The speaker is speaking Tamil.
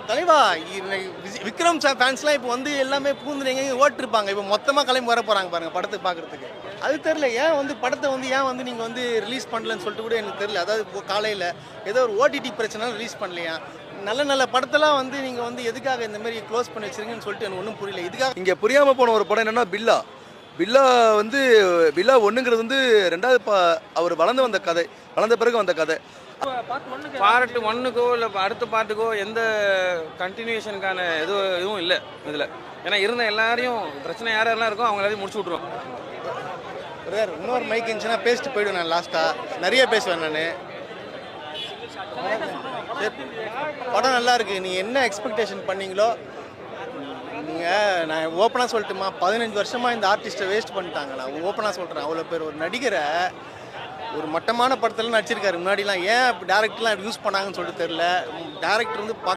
தலைவா விக்ரம் ஃபேன்ஸ்லாம் இப்போ வந்து எல்லாமே பூந்துறீங்க ஓட்டிருப்பாங்க. இப்போ மொத்தமாக கிளம்பி வர போகிறாங்க பாருங்கள் படத்தை பார்க்குறதுக்கு. அது தெரில ஏன் வந்து படத்தை வந்து ஏன் வந்து நீங்கள் வந்து ரிலீஸ் பண்ணலன்னு சொல்லிட்டு கூட எனக்கு தெரியல. அதாவது இப்போ காலையில் ஏதோ ஒரு ஓடிடி பிரச்சனை ரிலீஸ் பண்ணலையா? நல்ல நல்ல படத்தெல்லாம் வந்து நீங்கள் வந்து எதுக்காக இந்த மாதிரி க்ளோஸ் பண்ணி வச்சிருக்கீங்கன்னு சொல்லிட்டு எனக்கு ஒன்றும் புரியல. இதுக்காக இங்கே புரியாமல் போன ஒரு படம் என்னென்னா பில்லா வந்து பில்லா ஒன்றுங்கிறது வந்து ரெண்டாவது அவர் வளர்ந்து வந்த கதை, வளர்ந்த பிறகு வந்த கதை. பார்ட் ஒன்னுக்கோ இல்லை அடுத்த பார்ட்டுக்கோ எந்த கண்டினியூஷனுக்கான இதுவும் இல்லை இதில். ஏன்னா இருந்த எல்லாரையும் பிரச்சனை யாரெல்லாம் இருக்கோ அவங்க எல்லாத்தையும் முடிச்சு விட்ருவோம். இன்னொரு மைக் இருந்துச்சுன்னா பேசிட்டு போயிடுவேன். நான் லாஸ்ட்டாக நிறைய பேசுவேன் நான். படம் நல்லா இருக்கு. நீங்கள் என்ன எக்ஸ்பெக்டேஷன் பண்ணீங்களோ நான் ஓப்பனாக சொல்லட்டுமா, 15 வருஷமாக இந்த ஆர்டிஸ்ட்டை வேஸ்ட் பண்ணிட்டாங்க. நான் ஓப்பனாக சொல்கிறேன். அவ்வளோ பேர் ஒரு நடிகரை ஒரு மட்டமான படத்தில் நடிச்சிருக்காரு முன்னாடிலாம். ஏன் டேரக்டர்லாம் யூஸ் பண்ணாங்கன்னு சொல்லிட்டு தெரில. டேரக்டர் வந்து